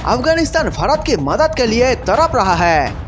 अफगानिस्तान भारत की मदद के लिए तड़प रहा है।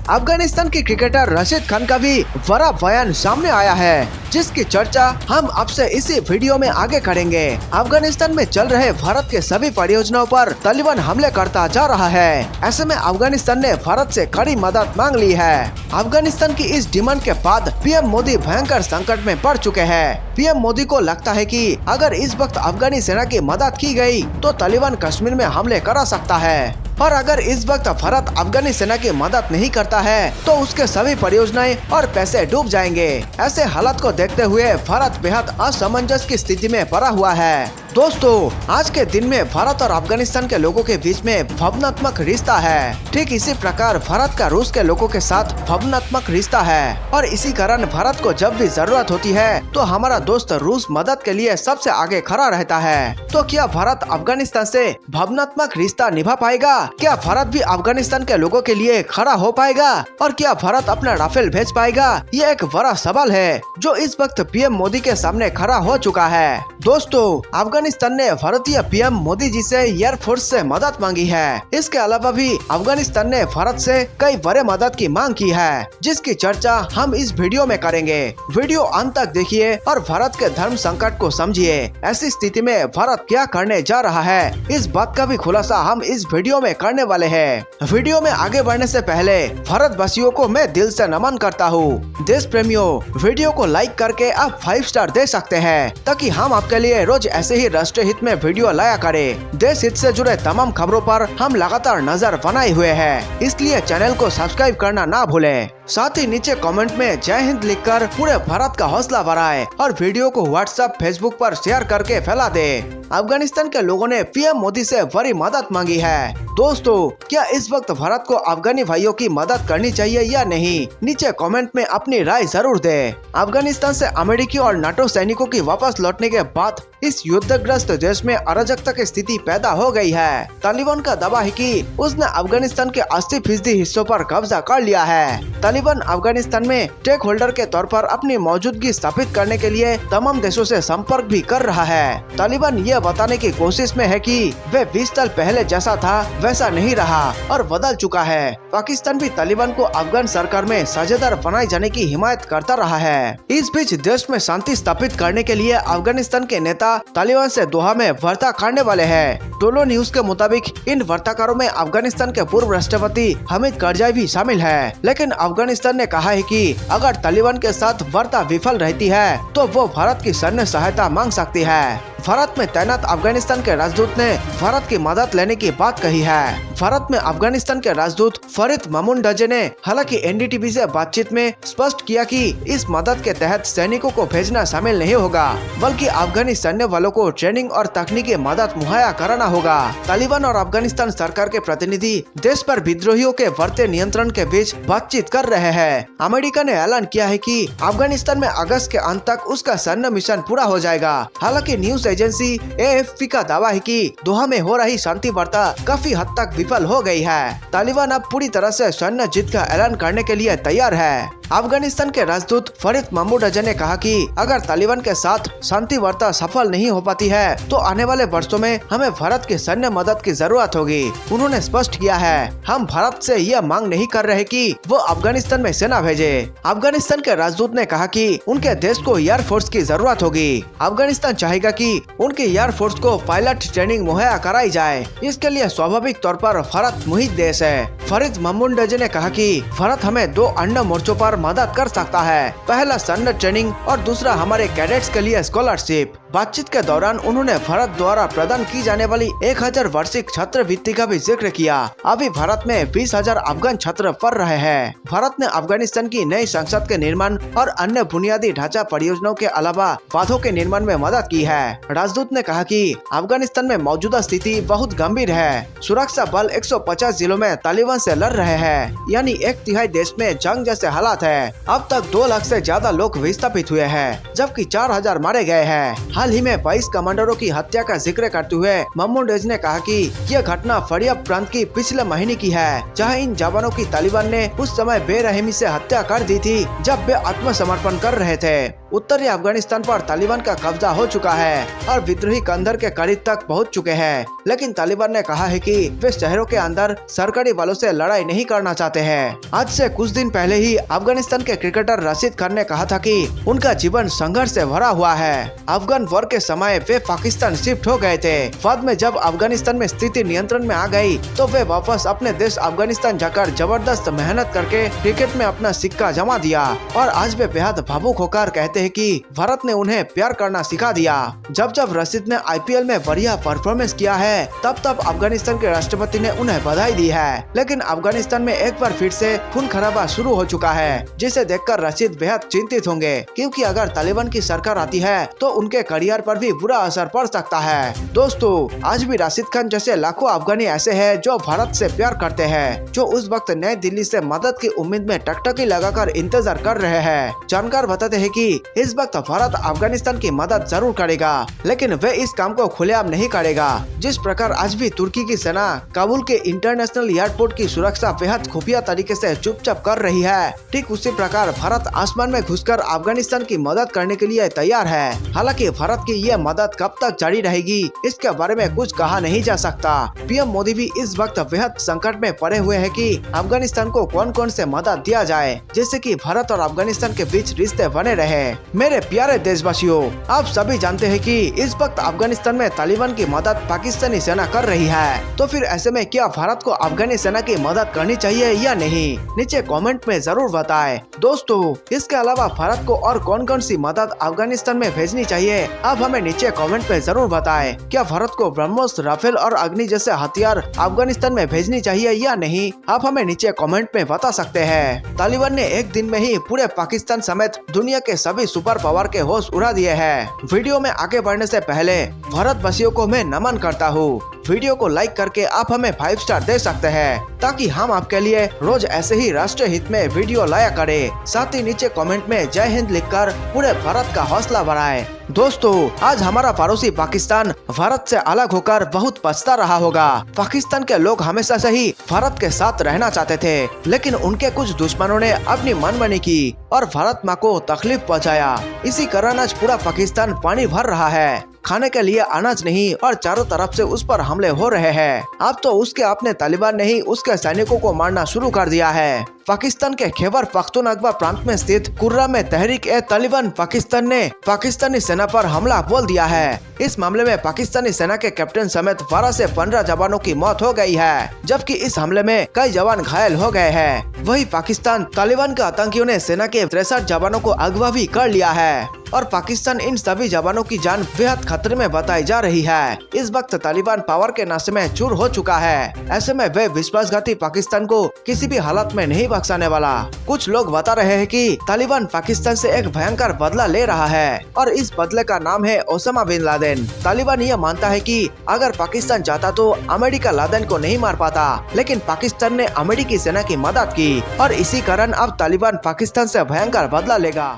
अफगानिस्तान के क्रिकेटर रशीद खान का भी बड़ा बयान सामने आया है, जिसकी चर्चा हम आपसे इसी वीडियो में आगे करेंगे। अफगानिस्तान में चल रहे भारत के सभी परियोजनाओं पर तालिबान हमले करता जा रहा है। ऐसे में अफगानिस्तान ने भारत से कड़ी मदद मांग ली है। अफगानिस्तान की इस डिमांड के बाद पीएम मोदी भयंकर संकट में पड़ चुके हैं। पीएम मोदी को लगता है कि अगर इस वक्त अफगानी सेना की मदद की गई तो तालिबान कश्मीर में हमले करा सकता है, और अगर इस वक्त भारत अफगानी सेना की मदद नहीं करता है तो उसके सभी परियोजनाएं और पैसे डूब जाएंगे। ऐसे हालात को देखते हुए भारत बेहद असमंजस की स्थिति में पड़ा हुआ है। दोस्तों, आज के दिन में भारत और अफगानिस्तान के लोगों के बीच में भावनात्मक रिश्ता है। ठीक इसी प्रकार भारत का रूस के लोगों के साथ भावनात्मक रिश्ता है, और इसी कारण भारत को जब भी जरूरत होती है तो हमारा दोस्त रूस मदद के लिए सबसे आगे खड़ा रहता है। तो क्या भारत अफगानिस्तान से भावनात्मक रिश्ता निभा पाएगा? क्या भारत भी अफगानिस्तान के लोगों के लिए खड़ा हो पाएगा? और क्या भारत अपना राफेल भेज पाएगा? ये एक बड़ा सवाल है जो इस वक्त पीएम मोदी के सामने खड़ा हो चुका है। दोस्तों, अफगानिस्तान ने भारतीय पीएम मोदी जी से एयरफोर्स से मदद मांगी है। इसके अलावा भी अफगानिस्तान ने भारत से कई बड़े मदद की मांग की है, जिसकी चर्चा हम इस वीडियो में करेंगे। वीडियो अंत तक देखिए और भारत के धर्म संकट को समझिए। ऐसी स्थिति में भारत क्या करने जा रहा है, इस बात का भी खुलासा हम इस वीडियो में करने वाले हैं। वीडियो में आगे बढ़ने से पहले भारतवासियों को मैं दिल से नमन करता हूँ। देश प्रेमियों, वीडियो को लाइक करके आप 5 स्टार दे सकते हैं, ताकि हम आपके लिए रोज ऐसे ही राष्ट्रीय हित में वीडियो लाया करें। देश हित से जुड़े तमाम खबरों पर हम लगातार नजर बनाए हुए हैं, इसलिए चैनल को सब्सक्राइब करना ना भूलें। साथ ही नीचे कमेंट में जय हिंद लिखकर पूरे भारत का हौसला बढ़ाएं और वीडियो को व्हाट्सएप, फेसबुक पर शेयर करके फैला दें। अफगानिस्तान के लोगों ने पीएम मोदी से बड़ी मदद मांगी है। दोस्तों, क्या इस वक्त भारत को अफगानी भाइयों की मदद करनी चाहिए या नहीं? नीचे कमेंट में अपनी राय जरूर दें। अफगानिस्तान से अमेरिकी और नाटो सैनिकों की वापस लौटने के बाद इस युद्धग्रस्त देश में अराजकता की स्थिति पैदा हो गई है। तालिबान का दावा है कि उसने अफगानिस्तान के 80% हिस्सों पर कब्जा कर लिया है। तालिबान अफगानिस्तान में स्टेक होल्डर के तौर पर अपनी मौजूदगी स्थापित करने के लिए तमाम देशों से संपर्क भी कर रहा है। तालिबान ये बताने की कोशिश में है कि वे 20 साल पहले जैसा था वैसा नहीं रहा और बदल चुका है। पाकिस्तान भी तालिबान को अफगान सरकार में साझेदार बनाए जाने की हिमायत करता रहा है। इस बीच देश में शांति स्थापित करने के लिए अफगानिस्तान के नेता तालिबान से दोहा में वार्ता करने वाले हैं। डोलो न्यूज के मुताबिक इन वार्ताकारों में अफगानिस्तान के पूर्व राष्ट्रपति हामिद करजाई भी शामिल है। लेकिन अफगानिस्तान ने कहा है कि अगर तालिबान के साथ वार्ता विफल रहती है तो वो भारत की सैन्य सहायता मांग सकती है। भारत में तैनात अफगानिस्तान के राजदूत ने भारत की मदद लेने की बात कही है। भारत में अफगानिस्तान के राजदूत फरीद मामूनडजे ने हालांकि एनडीटीवी से बातचीत में स्पष्ट किया कि इस मदद के तहत सैनिकों को भेजना शामिल नहीं होगा, बल्कि अफगानी सैन्य वालों को ट्रेनिंग और तकनीकी मदद मुहैया कराना होगा। तालिबान और अफगानिस्तान सरकार के प्रतिनिधि देश पर विद्रोहियों के बढ़ते नियंत्रण के बीच बातचीत कर रहे हैं। अमेरिका ने ऐलान किया है कि अफगानिस्तान में अगस्त के अंत तक उसका सैन्य मिशन पूरा हो जाएगा। हालांकि न्यूज एजेंसी एएफपी का दावा है कि दोहा में हो रही शांति वार्ता काफी हद तक विफल हो गई है। तालिबान अब पूरी तरह से सैन्य जीत का ऐलान करने के लिए तैयार है। अफगानिस्तान के राजदूत फरीद मामूनडजे ने कहा कि अगर तालिबान के साथ शांति वार्ता सफल नहीं हो पाती है तो आने वाले वर्षों में हमें भारत की सैन्य मदद की जरूरत होगी। उन्होंने स्पष्ट किया है, हम भारत से यह मांग नहीं कर रहे कि वो अफगानिस्तान में सेना भेजे। अफगानिस्तान के राजदूत ने कहा कि उनके देश को एयरफोर्स की जरूरत होगी। अफगानिस्तान चाहेगा कि उनके एयरफोर्स को पायलट ट्रेनिंग मुहैया कराई जाए। इसके लिए स्वाभाविक तौर पर भारत मुहित देश है। फरीद मामूनडजे ने कहा कि भारत हमें 2 अन्य मोर्चों पर मदद कर सकता है। पहला सैन्य ट्रेनिंग और दूसरा हमारे कैडेट्स के लिए स्कॉलरशिप। बातचीत के दौरान उन्होंने भारत द्वारा प्रदान की जाने वाली 1000 वार्षिक छात्रवृत्ति का भी जिक्र किया। अभी भारत में 20,000 अफगान छात्र पढ़ रहे हैं। भारत ने अफगानिस्तान की नई संसद के निर्माण और अन्य बुनियादी ढांचा परियोजनाओं के अलावा बांधों के निर्माण में मदद की है। राजदूत ने कहा कि अफगानिस्तान में मौजूदा स्थिति बहुत गंभीर है। सुरक्षा बल 150 जिलों में तालिबान से लड़ रहे हैं, यानी 1/3 देश में जंग जैसे हालात है। अब तक 2 लाख से ज्यादा लोग विस्थापित हुए हैं, जबकि 4000 मारे गए हैं। हाल ही में 22 कमांडरों की हत्या का जिक्र करते हुए मामूनडजे ने कहा कि यह घटना फरियाब प्रांत की पिछले महीने की है, जहां इन जवानों की तालिबान ने उस समय बेरहमी से हत्या कर दी थी जब वे आत्मसमर्पण कर रहे थे। उत्तरी अफगानिस्तान पर तालिबान का कब्जा हो चुका है और विद्रोही कंदर के करीब तक पहुंच चुके हैं। लेकिन तालिबान ने कहा है कि वे शहरों के अंदर सरकारी बलों से लड़ाई नहीं करना चाहते हैं। आज से कुछ दिन पहले ही अफगानिस्तान के क्रिकेटर रशीद खान ने कहा था कि उनका जीवन संघर्ष से भरा हुआ है। अफगान वॉर के समय वे पाकिस्तान शिफ्ट हो गए थे। बाद में जब अफगानिस्तान में स्थिति नियंत्रण में आ गई तो वे वापस अपने देश अफगानिस्तान जाकर जबरदस्त मेहनत करके क्रिकेट में अपना सिक्का जमा दिया और आज वे बेहद भावुक होकर कहते हैं कि भारत ने उन्हें प्यार करना सिखा दिया। जब जब रशीद ने आईपीएल में बढ़िया परफॉर्मेंस किया है तब तब अफगानिस्तान के राष्ट्रपति ने उन्हें बधाई दी है। लेकिन अफगानिस्तान में एक बार फिर से खून खराबा शुरू हो चुका है, जिसे देखकर रशीद बेहद चिंतित होंगे, क्योंकि अगर तालिबान की सरकार आती है तो उनके करियर पर भी बुरा असर पड़ सकता है। दोस्तों, आज भी रशीद खान जैसे लाखों अफगानी ऐसे हैं जो भारत से प्यार करते हैं, जो उस वक्त नई दिल्ली से मदद की उम्मीद में टकटकी लगाकर इंतजार कर रहे हैं। जानकार बताते हैं कि इस वक्त भारत अफगानिस्तान की मदद जरूर करेगा, लेकिन वे इस काम को खुलेआम नहीं करेगा। जिस प्रकार आज भी तुर्की की सेना काबुल के इंटरनेशनल एयरपोर्ट की सुरक्षा बेहद खुफिया तरीके से चुपचाप कर रही है, ठीक उसी प्रकार भारत आसमान में घुसकर अफगानिस्तान की मदद करने के लिए तैयार है। हालांकि भारत की ये मदद कब तक जारी रहेगी इसके बारे में कुछ कहा नहीं जा सकता। पीएम मोदी भी इस वक्त बेहद संकट में पड़े हुए हैं कि अफगानिस्तान को कौन कौन से मदद दिया जाए, जिससे कि भारत और अफगानिस्तान के बीच रिश्ते बने रहे। मेरे प्यारे देशवासियों, आप सभी जानते हैं कि इस वक्त अफगानिस्तान में तालिबान की मदद पाकिस्तानी सेना कर रही है, तो फिर ऐसे में क्या भारत को अफगानी सेना की मदद करनी चाहिए या नहीं? नीचे कमेंट में जरूर बताएं। दोस्तों, इसके अलावा भारत को और कौन कौन सी मदद अफगानिस्तान में भेजनी चाहिए, आप हमें नीचे कमेंट में जरूर बताएं। क्या भारत को ब्रह्मोस, राफेल और अग्नि जैसे हथियार अफगानिस्तान में भेजनी चाहिए या नहीं? आप हमें नीचे कमेंट में बता सकते हैं। तालिबान ने एक दिन में ही पूरे पाकिस्तान समेत दुनिया के सभी सुपर पावर के होश उड़ा दिए हैं। वीडियो में आगे बढ़ने से पहले भारतवासियों को मैं नमन करता हूँ। वीडियो को लाइक करके आप हमें 5 स्टार दे सकते हैं, ताकि हम आपके लिए रोज ऐसे ही राष्ट्रीय हित में वीडियो लाया करें। साथ ही नीचे कमेंट में जय हिंद लिखकर पूरे भारत का हौसला बढ़ाएं। दोस्तों, आज हमारा पड़ोसी पाकिस्तान भारत से अलग होकर बहुत पछता रहा होगा। पाकिस्तान के लोग हमेशा से ही भारत के साथ रहना चाहते थे, लेकिन उनके कुछ दुश्मनों ने अपनी मनमानी की और भारत माँ को तकलीफ पहुँचाया। इसी कारण आज पूरा पाकिस्तान पानी भर रहा है। खाने के लिए अनाज नहीं और चारों तरफ से उस पर हमले हो रहे हैं। अब तो उसके अपने तालिबान ने ही उसके सैनिकों को मारना शुरू कर दिया है। पाकिस्तान के खैबर पख्तूनख्वा प्रांत में स्थित कुर्रा में तहरीक-ए-तालिबान पाकिस्तान ने पाकिस्तानी सेना पर हमला बोल दिया है। इस मामले में पाकिस्तानी सेना के कैप्टन समेत 12 से 15 जवानों की मौत हो गई है, जबकि इस हमले में कई जवान घायल हो गए हैं। वहीं पाकिस्तान तालिबान के आतंकियों ने सेना के 63 जवानों को अगवा भी कर लिया है और पाकिस्तान इन सभी जवानों की जान बेहद खतरे में बताई जा रही है। इस वक्त तालिबान पावर के नशे में चूर हो चुका है। ऐसे में वे विश्वासघाती पाकिस्तान को किसी भी हालत में नहीं बख्शाने वाला। कुछ लोग बता रहे हैं कि तालिबान पाकिस्तान से एक भयंकर बदला ले रहा है और इस बदले का नाम है ओसामा बिन लादेन। तालिबान यह मानता है कि अगर पाकिस्तान चाहता तो अमेरिका लादेन को नहीं मार पाता, लेकिन पाकिस्तान ने अमेरिकी सेना की मदद की और इसी कारण अब तालिबान पाकिस्तान से भयंकर बदला लेगा।